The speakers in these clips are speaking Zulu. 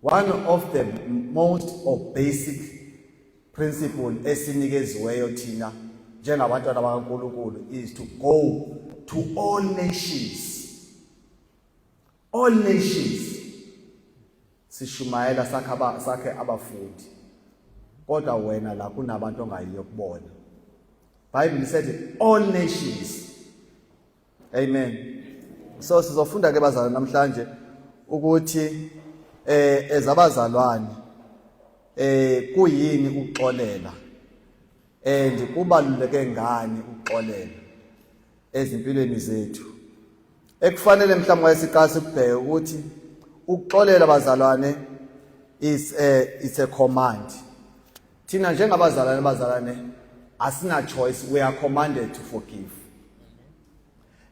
One of the most basic principle esinikeziweyo thina njengabantwana bakaNkulunkulu is to go to all nations. All nations. Sishumayela sakhe abafundi. Kodwa wena la kunabantu ongayiyo kubona. Bible said all nations. Amen. So sizofunda ke bazalwane namhlanje ukuthi ezabazalwane kuyini ukuxolela and kubaluleke ngani ukuxolela ezimpilweni zethu. Ekufanele mhlawumbe wesiqasi kubheke ukuthi ukuxolela bazalwane it's a command. Thina njengabazalwane asina choice, we are commanded to forgive.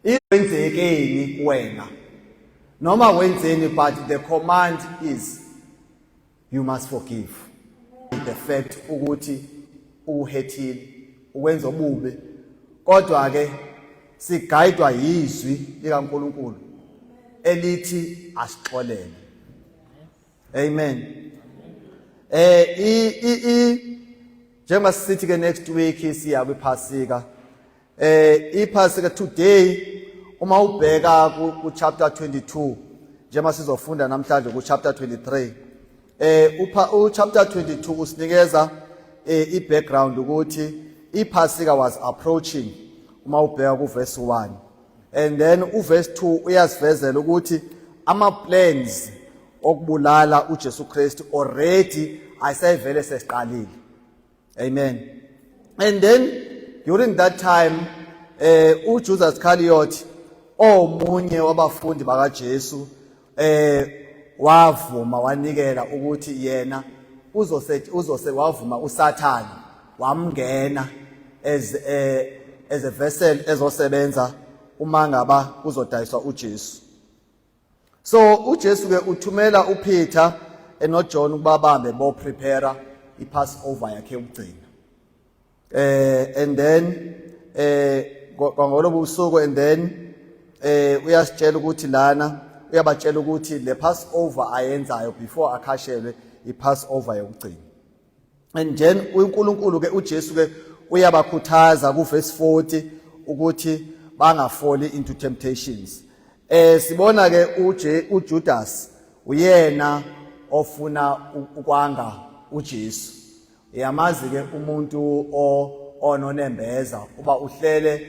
Ikwenzekeni kuwena noma wenzeni, but the command is you must forgive. The fact ukuthi uhethile ukwenza obubi, kodwa ke sigayidwa yizwi likaNkulunkulu elithi asixolele. Amen. Njengoba sithi ke next week siya kwiPhasika. iPhasika today uma ubheka ku chapter 22 njengoba sizofunda namhlanje ku chapter 23. Chapter 22 usinikeza background ukuthi iPhasika was approaching uma ubheka ku verse 1, and then verse 2 uyasivezela ukuthi ama plans okubulala uJesu Kristu already ayisevele sesiqalile. Amen. And then during that time uJudas Iscariot omunye wabafundi bakaJesu wavuma wanikela ukuthi yena wavuma uSathane wamngena as a vessel ezosebenza uma ngaba kuzodayiswa uJesu. So uJesu ke uthumela uPeter noJohn ukubabambe bo prepare iPassover yakhe yokugcina. And then kwangolobo usuku, and then uyasitshela ukuthi lana uyabatshela ukuthi le Passover ayenzayo before akhashelwe iPassover yokugcina. And then uNkulunkulu ke uJesu ke uyabakhuthaza ku verse 40 ukuthi bangafoli into temptations. Sibona ke uJudas uyena ofuna ukwanga uJesu. Yamazi ke umuntu ononembeza uba uhlele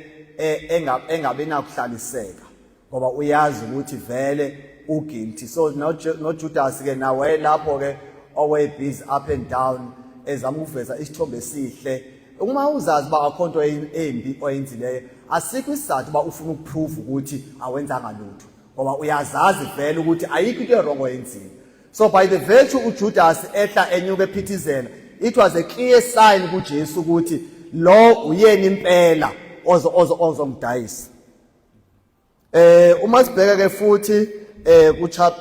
engabe nakuhlaliseka ngoba uyazi ukuthi vele uguilty. So no Judas ke nawe lapho ke owe busy up and down ezama ukuveza isithombe esihle. Uma uzazi ba akhonto embi oyenzileyo asikho isizathu ba ufuna ukuprove ukuthi awenzanga lutho ngoba uyazazi vele ukuthi ayikho into wrong oyenzile. So by the virtue uJudas ehla enyuke ephithizela, it was a clear sign kuJesu ukuthi lo uyena impela ozomdayisa. Uma sibheka ke futhi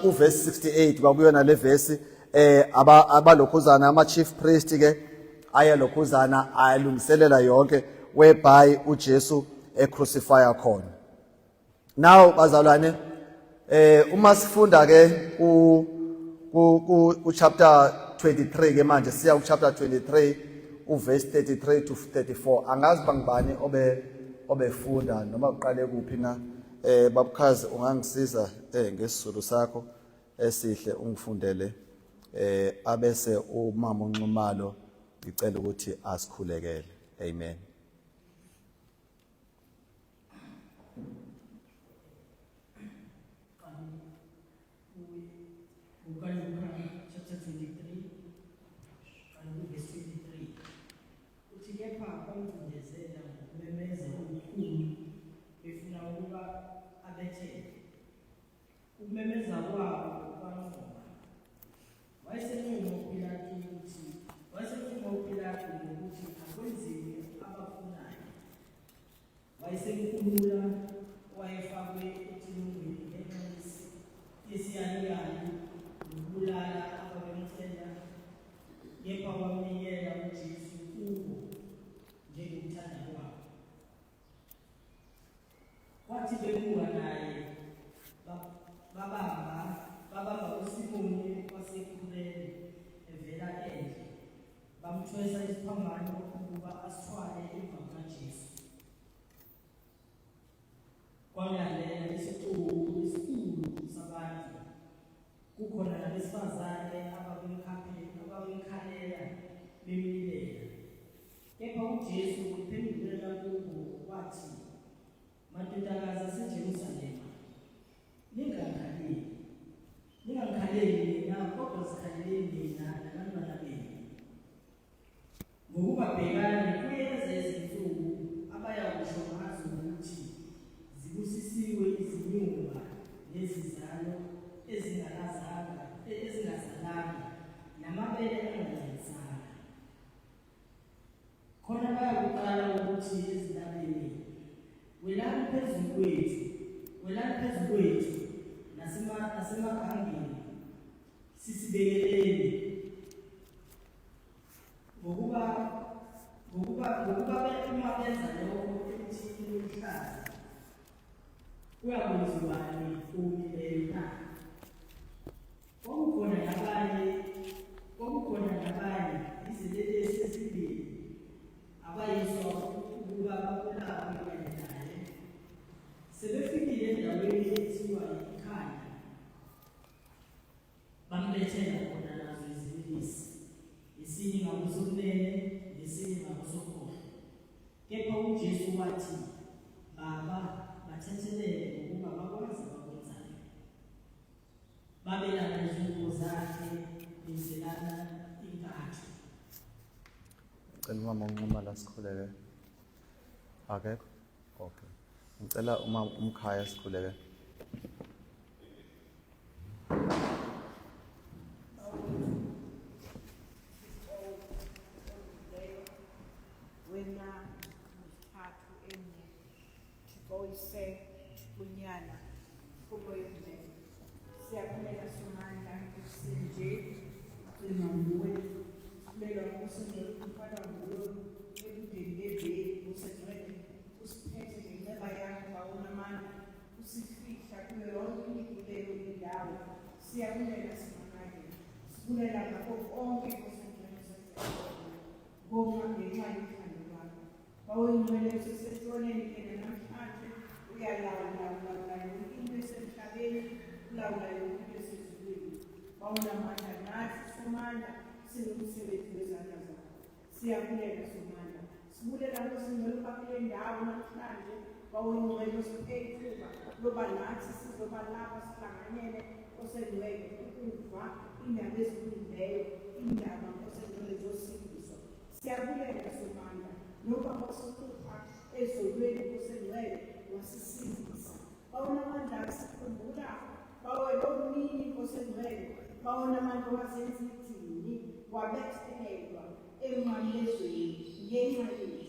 ku verse 68 kwakuyona le verse abalokhuzana ama chief priest ke ayalokhuzana ayalungiselela yonke whereby uJesu crucify khona. Now bazalwane uma sifunda ke ku chapter 23 ke manje siya ku chapter 23 verse 33 to 34. Angazi bangibani obefunda noma uqale kuphi na babukhazi ungangisiza ngesizulu sakho esihle ungifundele abese umama uNxumalo ngicela ukuthi asikhulekele. Amen. Chapter 23 and verse 23. Uthi kepha bamfundisela ngokumemeza okukhulu befuna ukuba abethele. Ukumemeza kwabo kwamfuma. Wayesenquma uPilato ukuthi akwenziwe abafunayo. Wayesenkulula wayefakwe ethunjini ngenxesi yesiyaliyayo ukubulala ababemthela, kepha wamnikela uJesu kubo njengokuthanda kwabo. Kwathi bebuka naye babamba uSimoni wasekhulele evela endle bamthwesa isiphambano ukuba asithwale emva kaJesu. Kwalandela isicubu esikhulu sabantu, kukhona nabesifazane ababemkhalela bemlilela. Kepha uJesu uphendulela kubo wathi, "Madodakazi aseJerusalema, ningangikhaleli mina, kodwa zikhaleleni mina nabantwana benu. Ngokuba bhekani kuyeza izinsuku abayakusho ngazo ukuthi zibusisiwe izinyumba nezizalo ezingazalanga namabele angancelisanga. Khona bayakuqala ukuthi ezintabeni, welani phezulu kwethu nasemagangeni sisibekeleni. Ngokuba uma benza lokho emthini womhlaba, kuyakwenziwani kumileyo na? Kwakukhona nabanye izelelesi ezimbili abayiswa ukuba babulawe kanye naye. Sebefikile endaweni ethiwa iKhana, bambethela khona nazo izinelesi, esinye ngakusokunene nesinye ngakusokhohlo. Kepha uJesu wathi, "Baba, bathethelele ngokuba bakwazi abakwenzayo." Babelana izingubo zakhe benzelana inkatho. Ngicela umama unquma la sikhuleke. Akekho? Okay. Ngicela umama umkhaya sikhuleke. Wena mthathu enye Thixo bunyana kubo yonke. Siyaphumela somandla kusinje kucima nguwe kubelwa kusinje kumfana nguwe ebudeni beveli usegcwele usiphethe ngenxeba yakho bawona amandla usifihla kuyo yonke imiguleyo indawo. Siyaphumela simanake sibulela ngakho konke kusenjeni ngoba ngenxa yothando lwakho bawengcwele usesethroneni kena namhlanje uyalawula yonke into esemhlabeni, ulawula yonke into esezulwini. Bawunamandla nathi somandla singumsebenzi wezandla zakho. Siyabulela somandla, sibulela ngosingcwele bakule ndawo namhlanje bawengcwele usiphethe loba nathi sizoba lapha sihlanganyele osengcwele ukuzwa indaba ezilungileyo, indaba osengcwele zosindiswa. Siyabulela somandla noba basukupa ezolweni osengcwele wasisindisa. Bawunamandla sikhumbula bawelomini osengcwele bawunamandla wazenza idini wabethelelwa emnqamlezweni ngenxa yethu.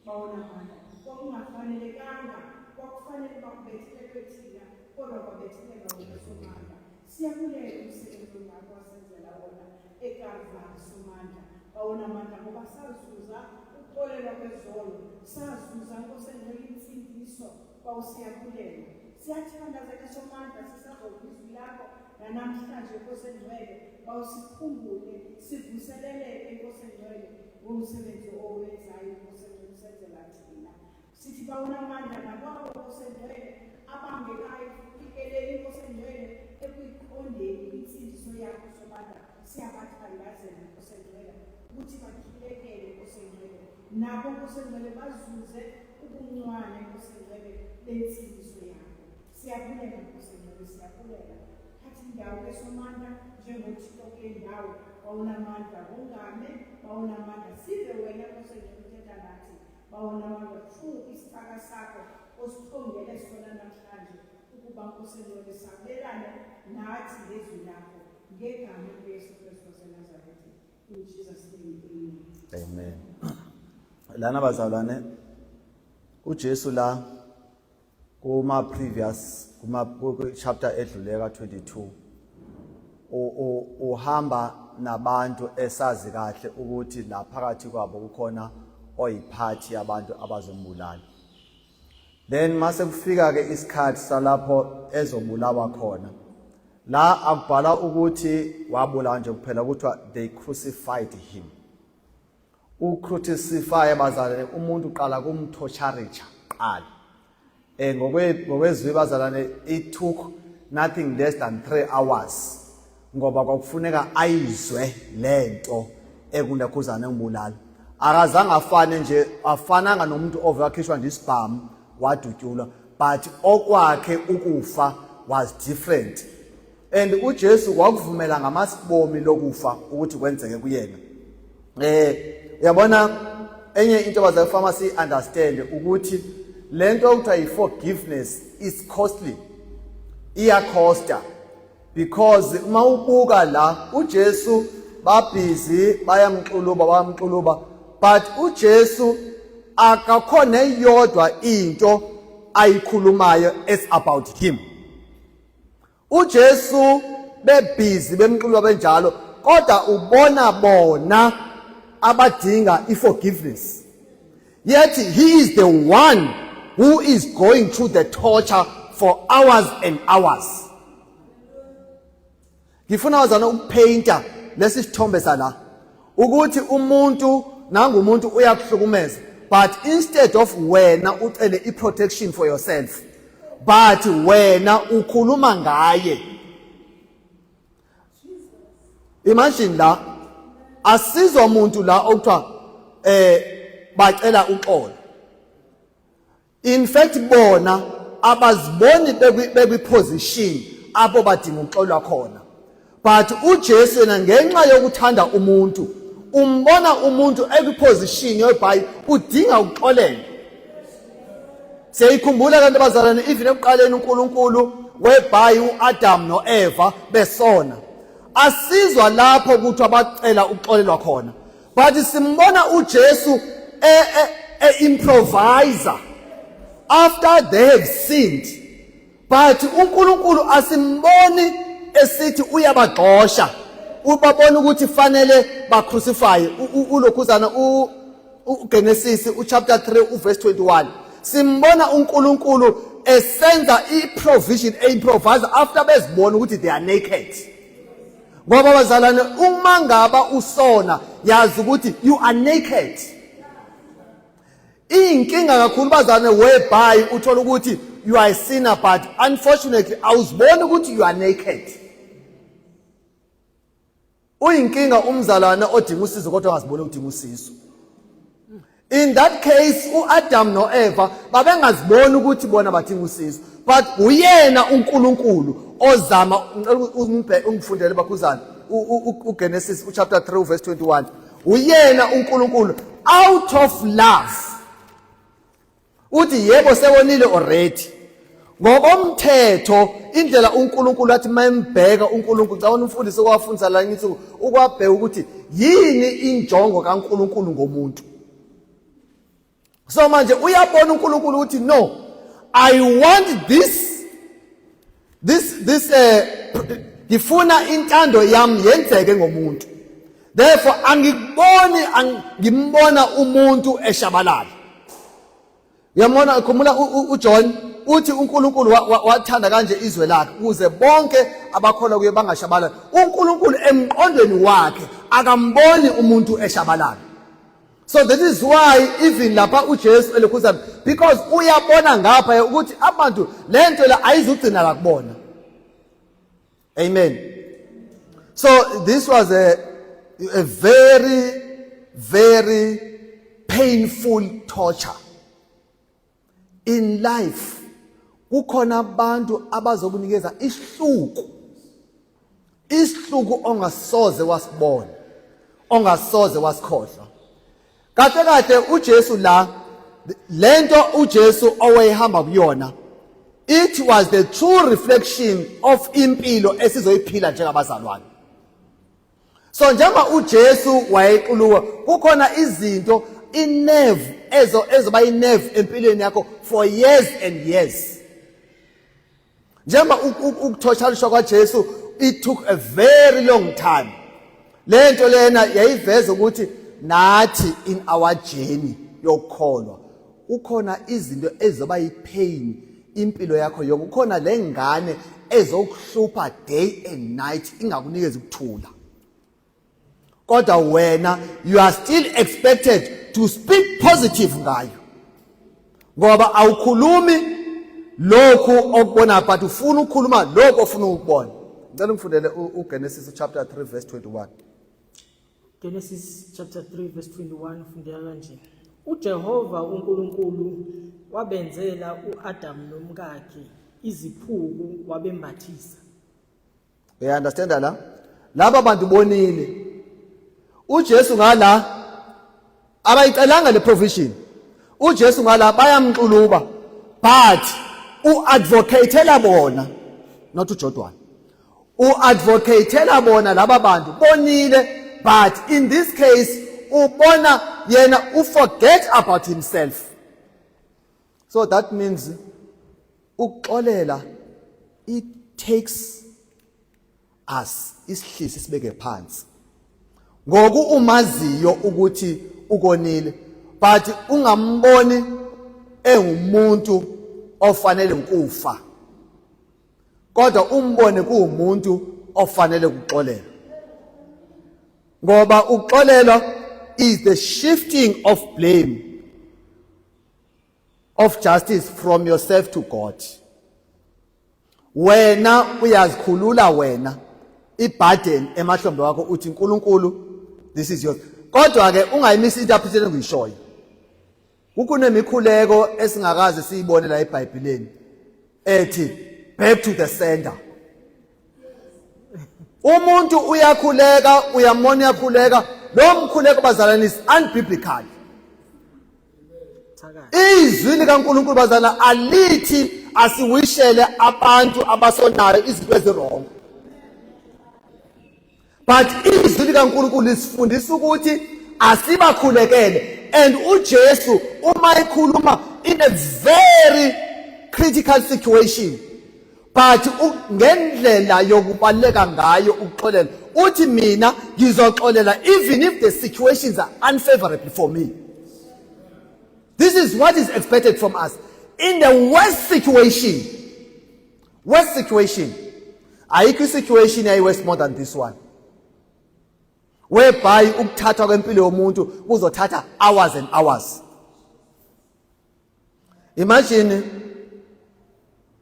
Bawunamandla kwakungafanelekanga, kwakufanele bakubethelelwe thina kodwa kwabethelelwa wena somandla. Siyabulela umsebenzi wakho wasenzela wona eKalvari somandla. Bawunamandla ngoba sazuza ukuxolelwa kwezolo, sazuza nkosengcwele insindiso. Bawusiyabulela, siyathandazeka somandla sisazozwa izwi lakho nanamhlanje nkosengcwele. Bawusikhumbule sivuseleleke nkosengcwele ngomsebenzi owenzayo nkosengcwele usenzela thina. Sithi bawunamandla nakwabo nkosengcwele abangekayo kufikelele nkosengcwele ekuyiqondeni insindiso yakho somandla. Siyabathandazela nkosengcwele ukuthi bakhulekele nkosengcwele nabo nkosengcwele bazuze ubuncwane nkosengcwele bensindiso yakho. Siyabulela nkosengcwele, siyabulela. Thatha indawo esomandla njengothixo kule ndawo. Bawunamandla bongame, bawunamandla sive wena nkosengcwele uthetha nathi. Bawunamandla thuka isithaka sakho osithongele sona namhlanje ukuba nkosengcwele sabelane nathi ngezwi lakho ngegama likaYesu Kristu waseNazaretha. In Jesus' name, amen. Amen. Lana bazalwane, uJesu la kuma chapter edlule ka-22 uhamba nabantu esazi kahle ukuthi la phakathi kwabo kukhona oyiphathi yabantu abazombulala. Then mase kufika ke isikhathi salapho ezobulawa khona, la akubhala ukuthi wabulawa nje kuphela kuthiwa they crucified him. Ucrucify bazalwane umuntu uqala kumtorture qala. Ngokwezwi bazalwane it took nothing less than 3 hours ngoba kwakufuneka ayizwe lento ekunekhuzana ngibulala. Akazange afane nje afananga nomuntu ovakhishwa nje isibhamu wadutyulwa, but okwakhe ukufa was different. And uJesu wakuvumela ngamasibomi lokufa ukuthi kwenzeke kuyena. Yabona enye into abazayifama si understand ukuthi lento okuthiwa forgiveness is costly. Iyakhosta because uma ubuka la uJesu babhizi bayamxuluba but uJesu akakhona eyodwa into ayikhulumayo is about him. uJesu bebhizi bemxuluba benjalo kodwa ubona bona abadinga iforgiveness, yet he is the one who is going through the torture for hours and hours. Ngifuna wazana ukupainta lesi sithombe sala ukuthi umuntu nangumuntu uyakuhlukumeza, but instead of wena ucele iprotection for yourself, but wena ukhuluma ngaye. Imagine la asizwa umuntu la okuthiwa bacela uxolo. In fact bona abaziboni bebiposition apho badinga uxolwa khona, but uJesu yena ngenxa yokuthanda umuntu umbona umuntu ekwiposition yobhayi udinga ukuxolela. Siyayikhumbula kanti abazalwane even ekuqaleni uNkulunkulu webhayi uAdam noEva besona asizwa lapho ukuthi abacela ukuxolelwa khona, but simbona uJesu improviser after they have sinned, but uNkulunkulu asimboni esithi uyabagxosha ubabona ukuthi fanele bacrucify. Ulokhuzana uGenesis chapter 3 verse 21 simbona uNkulunkulu esenza iprovision improvise after bezibona ukuthi they are naked. Ngoba bazalwane uma ngaba usona yazi ukuthi you are naked. Inkinga kakhulu bazalwane whereby uthola ukuthi you are a sinner, but unfortunately awuziboni ukuthi you are naked. Uyinkinga umzalwane odinga usizo kodwa ungaziboni udinga usizo. In that case uAdam noEva babengaziboni ukuthi bona badinga usizo, but uyena uNkulunkulu ozama ungifundele bakhuzana uGenesis chapter 3 verse 21. Uyena uNkulunkulu out of love uthi yebo sewonile already. Ngokomthetho indlela uNkulunkulu athi mayembheka uNkulunkulu cabona umfundisi okwafundisa la ngithi ukwabheka ukuthi yini injongo kaNkulunkulu ngomuntu. So manje uyabona uNkulunkulu ukuthi no, I want this ngifuna intando yami yenzeke ngomuntu. Therefore ngimbona umuntu eshabalala. Yamona khumula uJohn uthi uNkulunkulu wathanda kanje izwe lakhe ukuze bonke abakholwa kuye bangashabalala. uNkulunkulu emqondweni wakhe akamboni umuntu eshabalala. So that is why even lapha uJesu elokhuzana because uyabona ngapha ukuthi abantu lento la ayizugcina la kubona. Amen. So this was a very very painful torture. In life kukhona abantu abazokunikeza isihluku ongasoze wasibona, ongasoze wasikhohlwa. Kade uJesu la lento uJesu owayehamba kuyona, it was the true reflection of impilo esizoyiphila njengabazalwane. So njengoba uJesu wayequluwa kukhona izinto inerve ezoba inerve empilweni yakho for years and years. Njengoba ukuthotshalishwa kwaJesu it took a very long time. Lento lena yayiveza ukuthi nathi in our journey yokukholwa ukhona izinto ezoba yipain impilo yakho yonke. Ukhona lengane ezokuhlupha day and night ingakunikeza ukuthula. Kodwa wena you are still expected to speak positive ngayo. Ngoba awukhulumi lokhu okubona but ufuna ukukhuluma lokho ofuna ukubona. Ngicela ngifundele uGenesis chapter 3 verse 21. Genesis chapter 3 verse 21 ufundela kanje. uJehova uNkulunkulu wabenzela uAdam nomkakhe iziphuku wabembathisa. You understand la? Laba bantu bonile. uJesu ngala abayicelanga le provision. uJesu ngala bayamxuluba but uadvocatela bona not uJodwana. Uadvocatela bona laba bantu bonile but in this case ubona yena forget about himself. So that means ukuxolela it takes us isihlisi sibeke phansi ngoku umaziyo ukuthi ukonile but ungamboni engumuntu ofanele ukufa kodwa umbone kuumuntu ofanele ukuxolela ngoba ukuxolela is the shifting of blame of justice from yourself to God. Wena uyazikhulula wena iburden emahlombe wakho uthi uNkulunkulu this is yours. Kodwa ke ungayimisi interpretation engiyishoyo. Kukunemikhuleko esingakaze siyibone la eBhayibhelini ethi back to the sender. Umuntu uyakhuleka uyamona uyakhuleka lo mkhuleko bazalwane is unbiblical. Izwi likaNkulunkulu bazalwane alithi asiwishele abantu abasonayo izinto ezirong. But izwi likaNkulunkulu lisifundisa ukuthi asibakhulekele and uJesu uma ekhuluma in a very critical situation but ngendlela yokubaleka ngayo ukuxolela uthi mina ngizoxolela even if the situations are unfavorable for me. This is what is expected from us. In the worst situation, ayikho situation worse more than this one. Whereby ukuthatha kwempilo yomuntu kuzothatha hours and hours. Imagine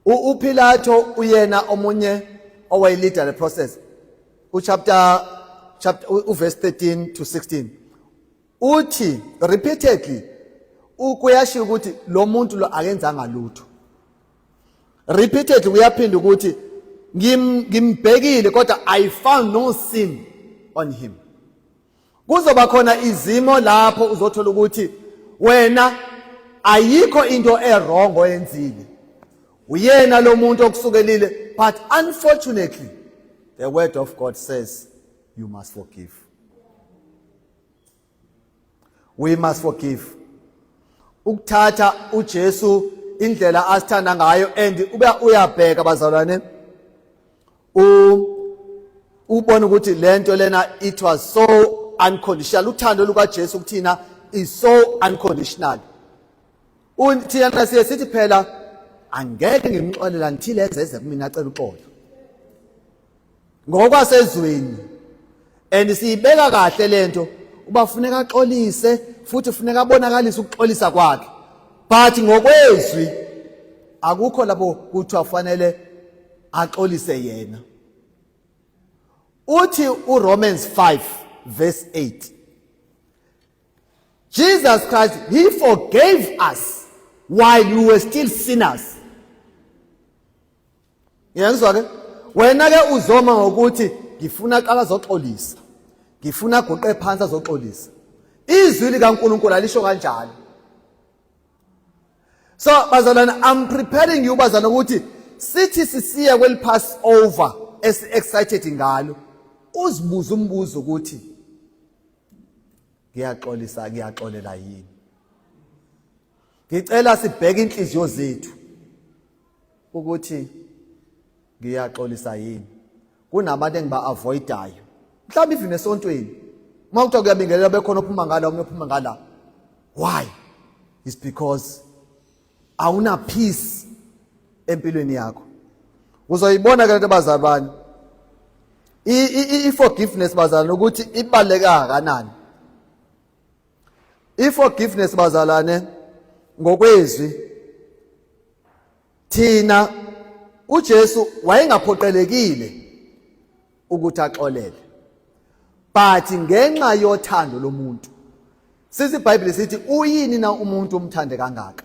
uPilato uyena omunye owayeleader the process. Chapter verse 13 to 16. Uthi repeatedly ukuyasho ukuthi lo muntu lo akenzanga lutho. Repeatedly uyaphinda ukuthi ngimbhekile kodwa I found no sin on him. Kuzoba khona izimo lapho uzothola ukuthi wena ayikho into errong oyenzile. Uyena lo muntu okusukelile but unfortunately the word of God says you must forgive. We must forgive. Ukuthatha uJesu indlela asithanda ngayo and uyabheka bazalwane ubona ukuthi lento lena it was so unconditional. Uthando lukaJesu kuthina is so unconditional. Thina siye sithi phela angeke ngimxolela until ezeze kumina acela uxolo ngokwasezweni and siyibeka kahle lento uba funeka axolise futhi funeka abonakalise ukuxolisa kwakhe but ngokwezwi akukho lapho kuthiwa fanele axolise yena. Uthi uRomans 5 verse 8 Jesus Christ he forgave us while we were still sinners. Yangizwa ke wena ke uzoma ngokuthi ngifuna qala zoxolisa ngifuna goqe phansi azoxolisa izwi likaNkulunkulu alisho kanjalo. So bazalwane I'm preparing you bazalwane ukuthi sithi sisiya kweli pass over as excited ngalo uzibuza umbuzo ukuthi ngiyaxolela yini. Ngicela sibheke inhliziyo zethu ukuthi ngiyaxolisa yini. Kunabantu engiba avoidayo mhlawumbe even esontweni mawuthiwa kuyabingelela bekhona ophuma ngala omunye ophuma ngala. Why? It's because awuna peace empilweni yakho. Uzoyibona ke lento bazalwane. I-forgiveness bazalwane ukuthi ibaluleke kangakanani. I-forgiveness bazalwane ngokwezwi thina uJesu wayengaphoqelekile ukuthi axolele. But ngenxa yothando lomuntu. Sithi iBhayibheli sithi uyini na umuntu umthande kangaka.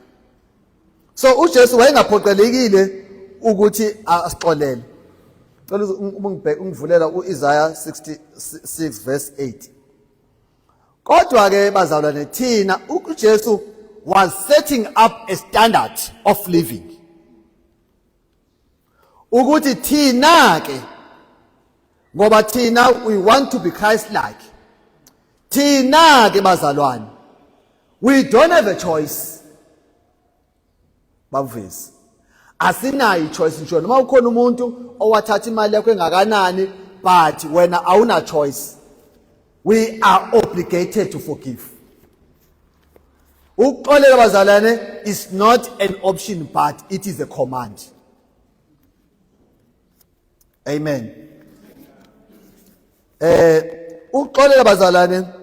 So uJesu wayengaphoqelekile ukuthi asixolele. Cela ungivulela uIsaiah 66 verse 8. Kodwa ke bazalwane thina uJesu was setting up a standard of living. Ukuthi thina ke ngoba thina we want to be Christ-like. Thina ke bazalwane we don't have a choice. Bavezi. Asinayo choice nje noma ukhona umuntu owathatha imali yakho engakanani but wena awuna choice. We are obligated to forgive. Ukuxolela bazalwane is not an option but it is a command. Amen. Ukuxolela bazalwane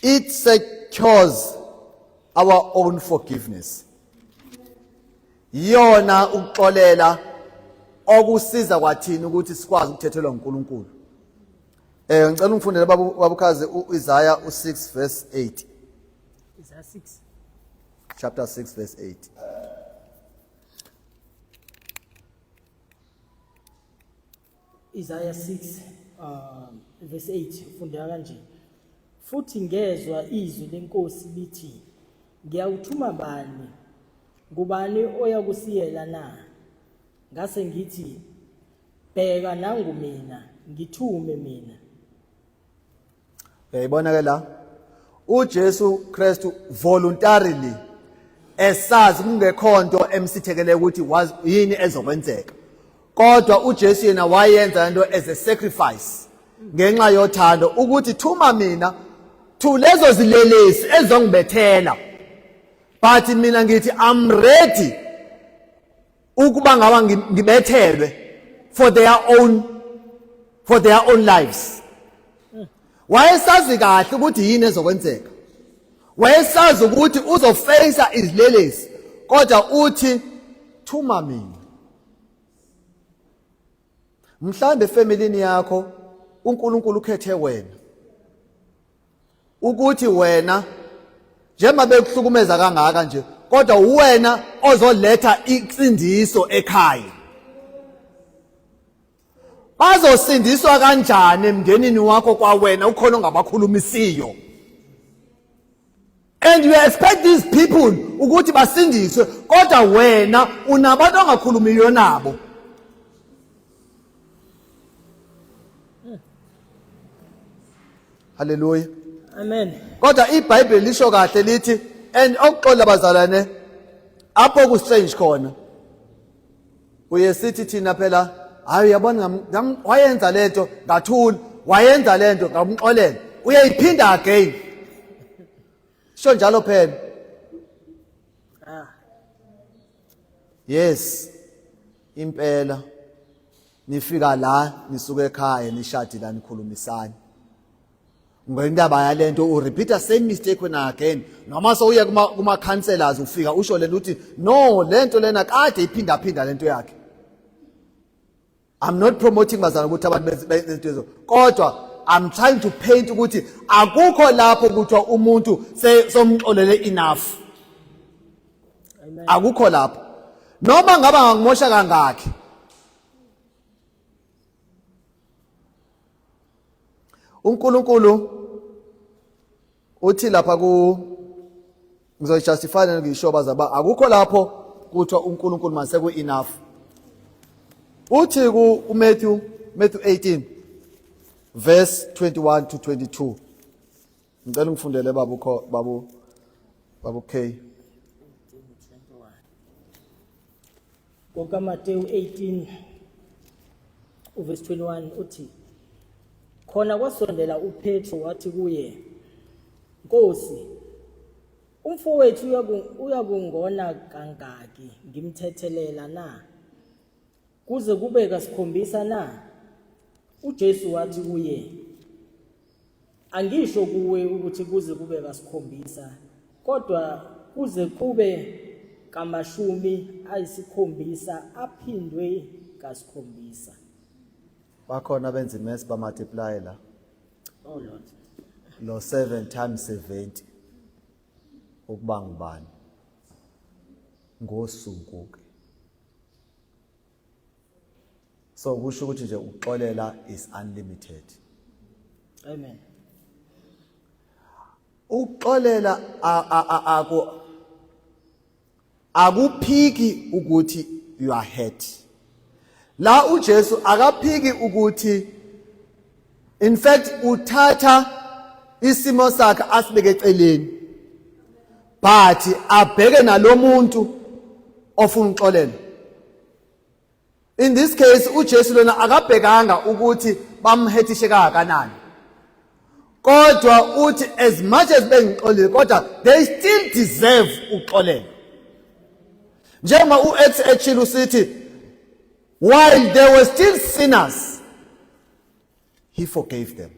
it secures our own forgiveness. Yona ukuxolela okusiza kwathina ukuthi sikwazi ukuthethelwa uNkulunkulu. Ngicela ungifundele babukhazi uIsaiah 6 verse 8. Isaiah 6. Chapter 6 verse 8. Isaiah 6 verse 8 ufundeka kanje. Futhi ngezwe izwi lenkosi lithi ngiyawuthuma bani ngubani oyakusiyela na ngase ngithi bheka nangu mina ngithume mina. Uyayibona ke la uJesu Kristu voluntarily esazi kungekhonto emsithekele ukuthi yini ezokwenzeka. Kodwa uJesu yena wayenza into as a sacrifice ngenxa yothando ukuthi thuma mina to lezo zilelesi ezongibethela. But mina ngithi I'm ready ukuba ngaba ngibethelwe for their own lives. Wayesazi kahle ukuthi yini ezokwenzeka. Wayesazi ukuthi uzofacea izilelesi kodwa uthi thuma mina. Mhlambe efamilini yakho uNkulunkulu ukhethe wena ukuthi wena njengoba bekuhlukumeza kangaka nje kodwa uwena ozoletha insindiso ekhaya. Bazosindiswa kanjani emndenini wakho kwa wena ukhona ongabakhulumisiyo? And you expect these people ukuthi basindiswe kodwa wena unabantu ongakhulumiyo nabo. Hallelujah. Amen. Kodwa iBhayibheli lisho kahle lithi and okuxola bazalwane apho ku strange khona. Uyesithi thina phela hayi uyabona wayenza lento ngathula wayenza lento ngamxolela uyayiphinda again. Sho njalo phela. Yes. Impela nifika la nisuke ekhaya nishadi la nikhulumisana. Ngendaba yalento u repeat same mistake when again noma sowuya kuma counselors ufika usho lento uthi no lento lena kade iphinda lento yakhe. I'm not promoting bazana ukuthi abantu benzo kodwa I'm trying to paint ukuthi akukho lapho kuthiwa umuntu somxolele enough. Amen. Akukho lapho noma ngaba ngangimosha kangakhi. uNkulunkulu uthi lapha ngizoyijustify ngisho bazaba akukho lapho kuthiwa uNkulunkulu mase ku enough. Uthi ku Matthew 18 verse 21 to 22. Ngicela ngifundele babu K. KoMateyu 18 verse 21 uthi khona kwasondela uPetro wathi kuye Nkosi umfowethu uyakungona kangaki ngimthethelela na? Kuze kube kasikhombisa na? uJesu wathi kuye, angisho kuwe ukuthi kuze kube kasikhombisa, kodwa kuze kube kamashumi ayisikhombisa aphindwe kasikhombisa. Bakhona benza imesi bamultiply la. Oh Lord. Lo 7 times 70 ukuba ngubani ngosuku ke. So kusho ukuthi nje ukuxolela is unlimited. Amen. Ukuxolela akuphiki ukuthi you are hurt. La uJesu akaphiki ukuthi in fact uthatha isimo sakhe asibeke eceleni but abheke nalomuntu ofuna uxolela. In this case uJesu lona akabhekanga ukuthi bamhethishe kangakanani. Kodwa uthi as much as bengixolile kodwa they still deserve uxolelo. Njengoba uActs echilo sithi while they were still sinners he forgave them.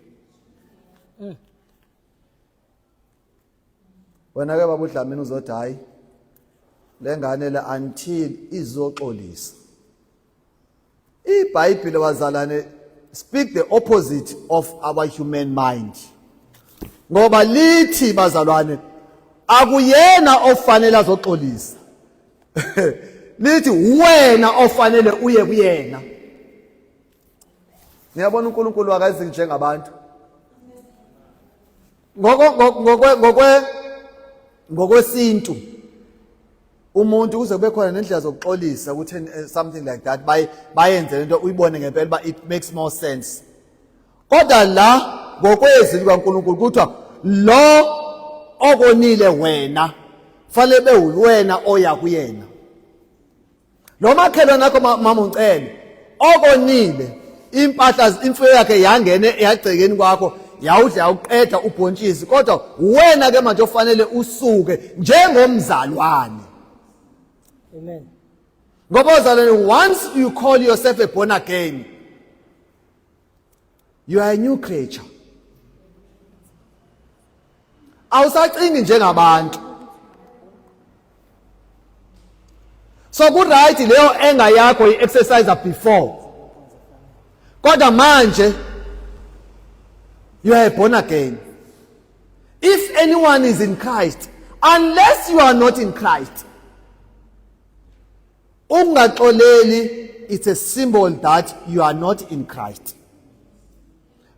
Wena ke baba uDlamini uzothi hayi lengane le until izoxolisa. iBhayibheli wazalane speak the opposite of our human mind. Ngoba lithi bazalwane akuyena ofanele azoxolisa. Lithi wena ofanele uye kuyena. Ngiyabona uNkulunkulu akazi njengabantu. Ngokwesintu umuntu kuze kube khona nendlela zokuxolisa ukuthi something like that bayenze lento uyibone ngempela ba it makes more sense. Kodwa la ngokwezwi kaNkulunkulu kuthiwa lo okonile wena fanele bewuwena oya kuyena. Lo makhelwane nakho mama ucele okonile impahla imfuyo yakhe yangene yagcekeni kwakho yawudla uqeda ubhontshisi kodwa wena ke manje ofanele usuke njengomzalwane. Amen. Ngoba uzalwane once you call yourself a born again you are a new creature. Awusacingi njengabantu. So ku right leyo enga yakho iexercise before. Kodwa manje you are born again. If anyone is in Christ, unless you are not in Christ, ungaxoleli, it's a symbol that you are not in Christ.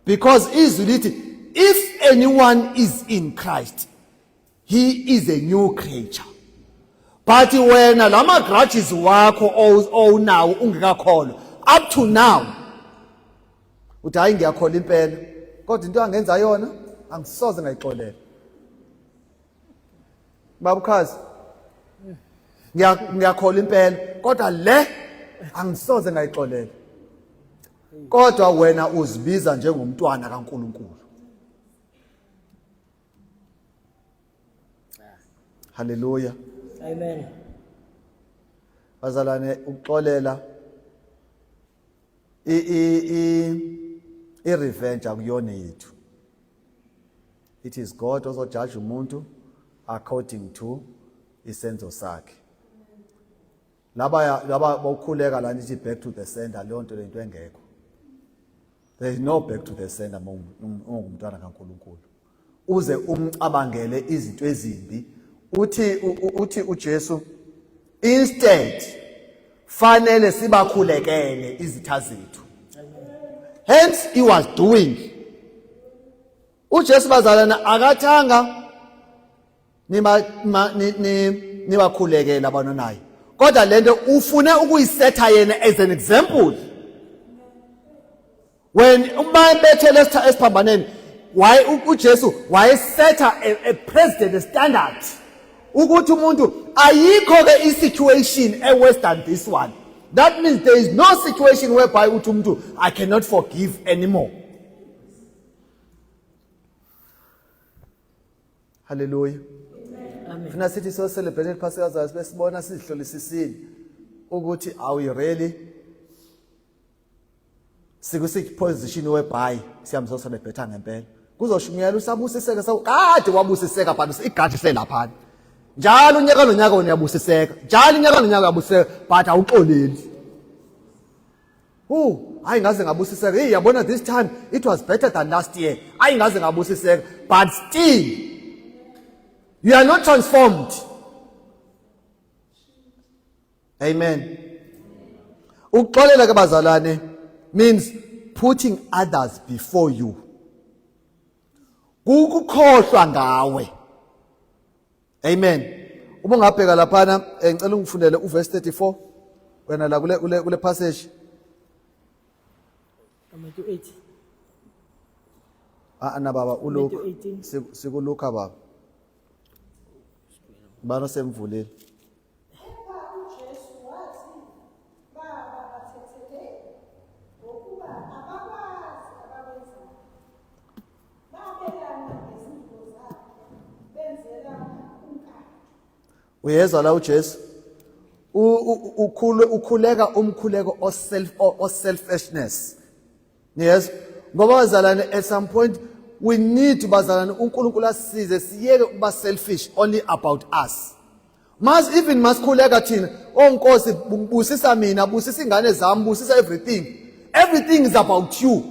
Because if anyone is in Christ, he is a new creature. But when lama grudges wakho now ungekakholwa up to now uthi hayi ngiyakhola impela kodwa into angenza yona angisoze ngayixolela. Babukhazi ngiyakhola impela kodwa le angisoze ngayixolela. Kodwa wena uzibiza njengomntwana kaNkulunkulu. Hallelujah. Amen. Bazalwane ukuxolela revenge akuyona yethu. It is God ozojudge umuntu according to isenzo sakhe. Laba bokhuleka la nithi back to the sender leyo nto lento engekho. There is no back to the sender ungumntwana kaNkulunkulu. Uze umcabangele izinto ezimbi. Uthi uJesu instead fanele sibakhulekele izitha zethu. Hence he was doing. uJesu bazalana akathanga nibakhulekela abantu naye. Kodwa lento ufune ukuyisetha yena as an example. When umbethele esiphambaneni why uJesu wayesetha a president standard. Ukuthi umuntu ayikho ke situation worse than this one. That means there is no situation whereby uthi umuntu I cannot forgive anymore. Hallelujah. Amen. Funa sithi so celebrate iPassover besibona sizihlolisisile ukuthi are we really position whereby siyamzo celebrate ngempela. Kuzoshunyela usabusiseka kade wabusiseka phansi igadi selapha. Njalo unyaka nonyaka uyabusiseka. Njalo unyaka nonyaka uyabusiseka but awuxoleli. Hayi ngaze ngabusiseka. Hey yabona this time it was better than last year. Hayi ngaze ngabusiseka but still you are not transformed. Amen. Ukuxolela ke bazalwane means putting others before you. Kukukhohlwa ngawe. Amen. Uma ungabheka laphana ngicela ungifundele uverse 34 wena la kule passage. Matthew 8. Ana baba uLuka Matthew 18. sikuluka baba. Bano semvulile. uJesu wathi, Baba bathethelele, ngokuba abakwazi abakwenzayo. Babelana ngezinto zakhe, benzelana unkani. Uyezwa la uJesu ukhuleka umkhuleko o selfishness. Yes, ngoba bazalwane at some point we need to bazalwane uNkulunkulu asize siyeke ukuba selfish only about us. Even masikhuleka thina onkosi busisa mina busisa ingane zami busisa everything is about you.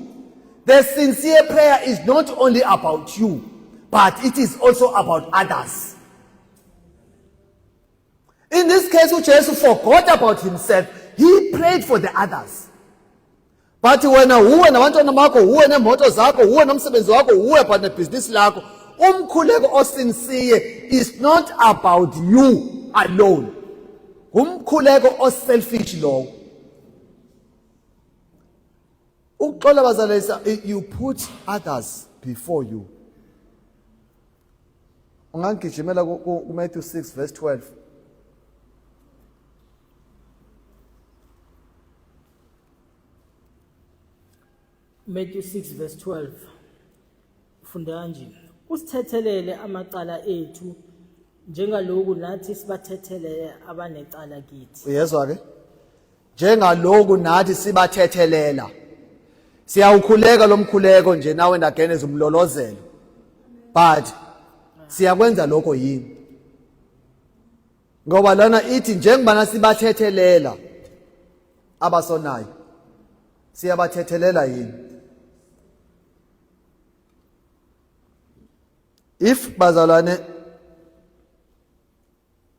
The sincere prayer is not only about you but it is also about others. In this case uJesu forgot about himself. He prayed for the others. But wena uwe nabantwana bakho uwe nemoto zakho uwe nomsebenzi wakho uwe but nebusiness lakho umkhuleko osincere is not about you alone. Umkhuleko oselfish lo. Ukuxola bazalisa you put others before you. Ungangijimela ku Matthew 6 verse 12. Matthew 6 verse 12. Funda kanje. Usithethelele amacala ethu njengaloku nathi sibathethelele abanecala kithi. Uyezwa ke? Njengaloku nathi sibathethelela. Siyawukhuleka lomkhuleko nje nawe ndageneza umlolozelo. But siyakwenza lokho yini? Ngoba lana ithi njengobana sibathethelela abasonayo. Siyabathethelela yini? If bazalwane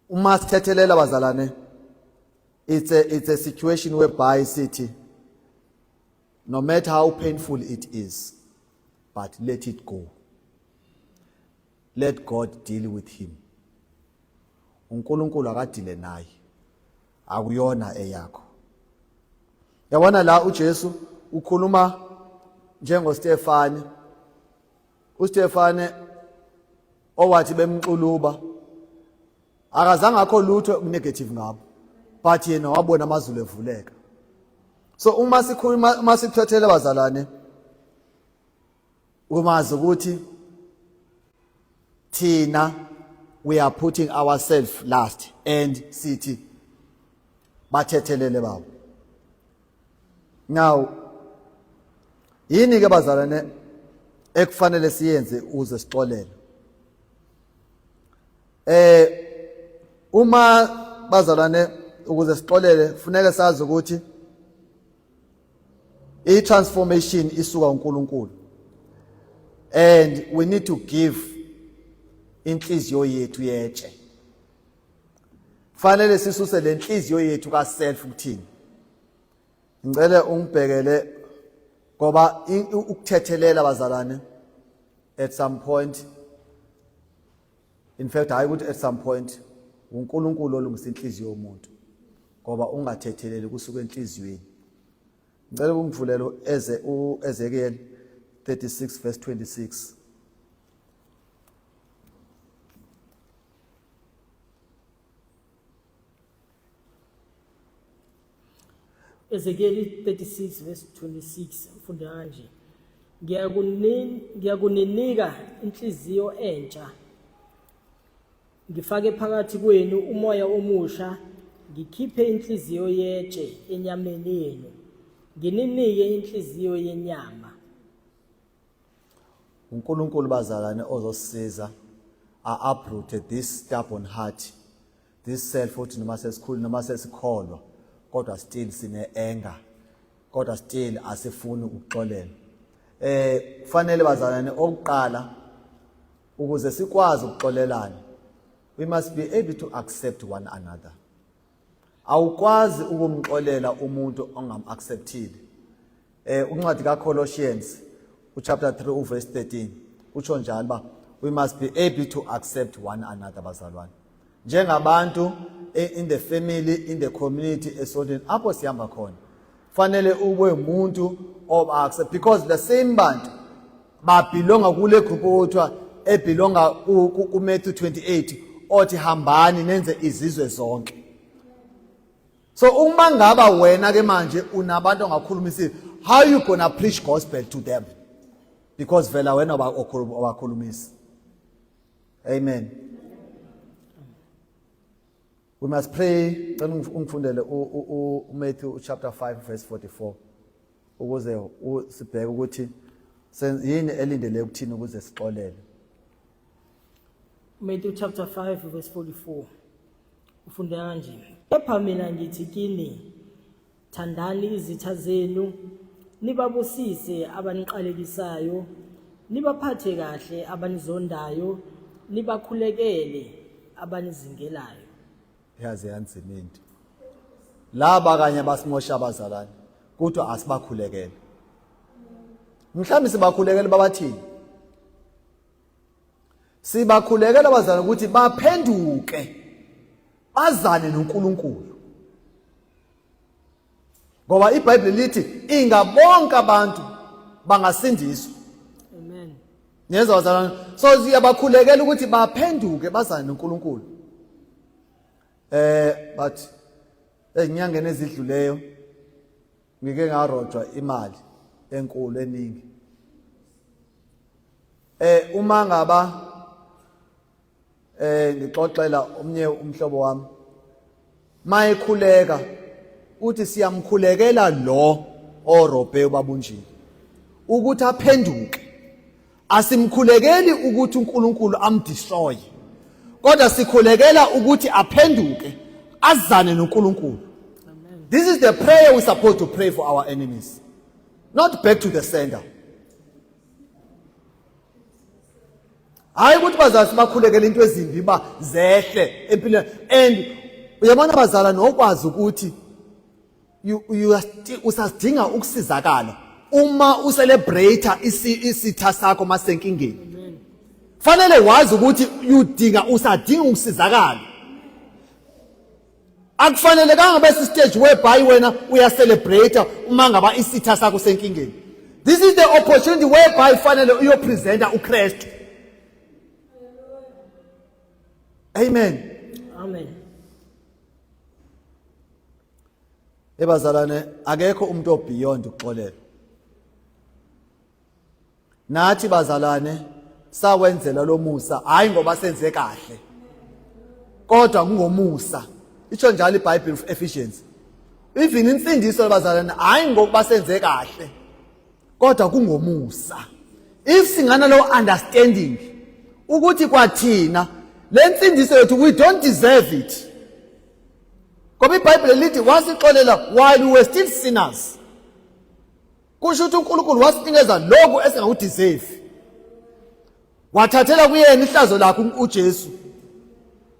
uma sithethelela bazalwane it's a situation whereby city no matter how painful it is but let it go. Let God deal with him. uNkulunkulu akadile naye. Akuyona eyakho. Yabona la uJesu ukhuluma njengoStefane. uStefane owathi bemxuluba akazange akho lutho negative ngabo but yena wabona amazulu evuleka. So uma sikhuluma masithothele bazalwane umazi ukuthi thina we are putting ourselves last and sithi bathethelele babo. Now yini ke bazalwane ekufanele siyenze uze sixolele? Uma bazalwane ukuze sixolele kufanele sazi ukuthi i-transformation isuka uNkulunkulu and we need to give inhliziyo yethu yetshe. Kufanele sisuse le inhliziyo yethu ka self ukuthini. Ngicela ungibhekele ngoba ukuthethelela bazalwane at some point, in fact hayi ukuthi at some point uNkulunkulu olungisa inhliziyo yomuntu ngoba ungathetheleli kusuka enhliziyweni. Ngicela ungivulele Ezekiel 36 verse 26. Ezekiel 36 verse 26 funda kanje. Ngiyakuninika inhliziyo entsha ngifake phakathi kwenu umoya omusha, ngikhiphe inhliziyo yetshe enyameni yenu, ngininike inhliziyo yenyama. uNkulunkulu bazalwane ozosisiza uprooted this stubborn heart, this self noma sesikhulu noma sesikholwa kodwa still sine anger, kodwa still asifuni ukuxolela. Kufanele bazalwane okuqala ukuze sikwazi ukuxolelana, we must be able to accept one another. Awukwazi ukumxolela umuntu ongamacceptile. Uncwadi kaColossians chapter 3 verse 13 utsho njalo ba we must be able to accept one another bazalwane. Njengabantu in the family, in the community esontweni apho sihamba khona. Fanele ube umuntu accept because the same bantu babelonga kule group othiwa ebelonga ku Matthew 28 othi hambani nenze izizwe zonke. So uma ngaba wena ke manje unabantu ongakhulumisile, how you gonna preach gospel to them? Because vela wena abakhulumisi. Amen. We must pray. Ungifundele uMatthew chapter 5 verse 44 ukuze sibheke ukuthi yini elindele ukuthini ukuze sixolele. Matthew chapter 5 verse 44 ufunda kanje, kepha mina ngithi kini, thandani izitha zenu, nibabusise abaniqalekisayo, nibaphathe kahle abanizondayo, nibakhulekele abanizingelayo. Yazi yanzimindi laba kanye basimosha abazalwane kodwa asibakhulekele. Mhlawumbe sibakhulekele babathini? Sibakhulekela abazalwane ukuthi baphenduke bazane noNkulunkulu. Ngoba iBhayibheli lithi ingabonke abantu bangasindiswa. Amen. Niyezwa bazalwane? So siyabakhulekela ukuthi baphenduke bazane noNkulunkulu. But ezinyangeni ezidluleyo ngike ngarojwa imali enkulu eningi. Uma ngaba ngixoxela omnye umhlobo wami mayikhuleka uthi siyamkhulekela lo orobhe ubabunjini ukuthi aphenduke. Asimkhulekeli ukuthi uNkulunkulu amdestroy, kodwa sikhulekela ukuthi aphenduke azane noNkulunkulu. This is the prayer we're supposed to pray for our enemies, not back to the sender. Hayi ukuthi bazali sibakhulekele into ezimbi ba zehle empilweni. And uyabona bazala nokwazi ukuthi usasidinga ukusizakala uma ucelebrate isitha sakho masenkingeni. Fanele wazi ukuthi usadinga ukusizakala. Akufanele kangabe stage whereby wena uyacelebrate uma ngaba isitha sakho senkingeni. This is the opportunity whereby fanele uyopresenta uKristu. Amen. Amen. Ebazalwane akekho umuntu obeyond ukuxolela. Nathi bazalwane sawenzela lo musa hayi ngoba senze kahle, kodwa kungomusa. Itsho njalo iBhayibheli Ephesians. Even insindiso bazalwane hayi ngoba senze kahle, kodwa kungomusa. If singana lo understanding ukuthi kwathina lensindiso yethu we don't deserve it. Ngoba iBhayibheli lithi wasixolela while we were still sinners. Kusho ukuthi uNkulunkulu wasinikeza lokho esingakudeserve. Wathathela kuyena ihlazo lakho uJesu.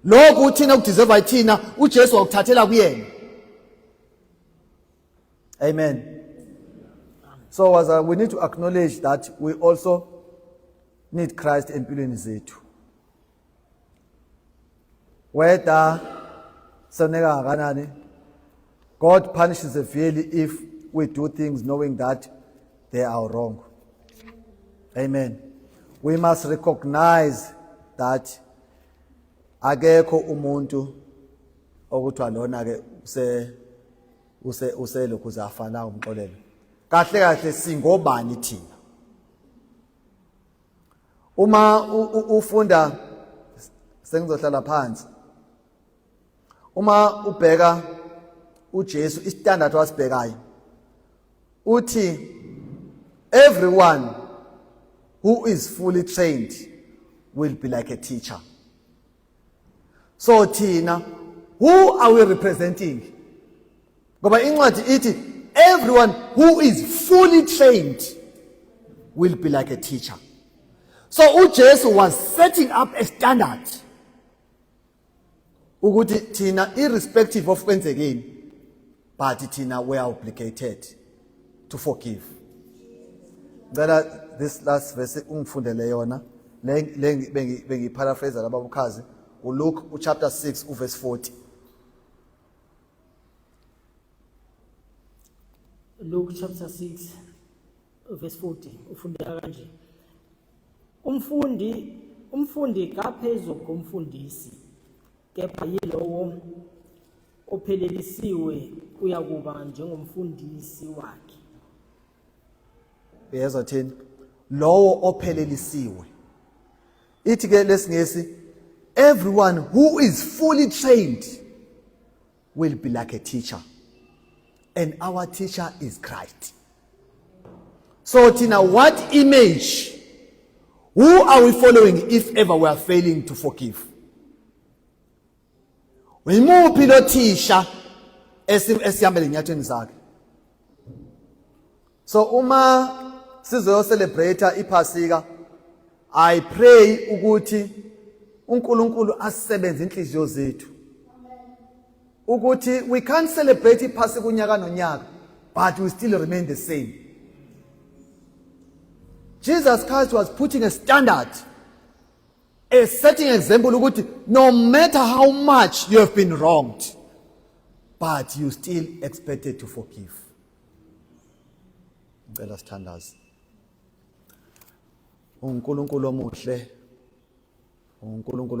Lokho uthina ukudeserve thina uJesu wakuthathela kuyena. Amen. So we need to acknowledge that we also need Christ empilweni zethu. Whether soneka kanani, God punishes severely if we do things knowing that they are wrong. Amen. We must recognize that akekho umuntu okuthiwa lona ke uselokhu zafana umxolelo. Kahle kahle singobani thina? Uma ufunda sengizohlala phansi. Uma ubheka uJesu istandard wasibhekayo uthi everyone who is fully trained will be like a teacher. So thina, who are we representing? Ngoba incwadi ithi everyone who is fully trained will be like a teacher. So uJesu was setting up a standard ukuthi thina irrespective of kwenzekeni, but thina we are obligated to forgive. Ngicela this last verse ungifundele yona le bengiparaphrase laba bukhazi uLuke chapter 6 verse 40. Luke chapter 6 verse 40 ufundela kanje. Umfundi kaphezulu komfundisi, kepha yilowo ophelelisiwe uyakuba njengomfundisi wakhe. Uyezwa thini? Lowo ophelelisiwe. Ithi ke lesingesi everyone who is fully trained will be like a teacher. And our teacher is Christ. So Tina, what image? Who are we following if ever we are failing to forgive? Uyimuphi lo thisha esihambele enyatheni zakhe? So uma sizo celebrate iPhasika, I pray ukuthi uNkulunkulu asisebenze inhliziyo zethu. Ukuthi we can't celebrate iPhasika unyaka nonyaka, but we still remain the same. Jesus Christ was putting a standard, a setting example ukuthi no matter how much you have been wronged, but you still expected to forgive. Ngicela sithandaze. uNkulunkulu omuhle, uNkulunkulu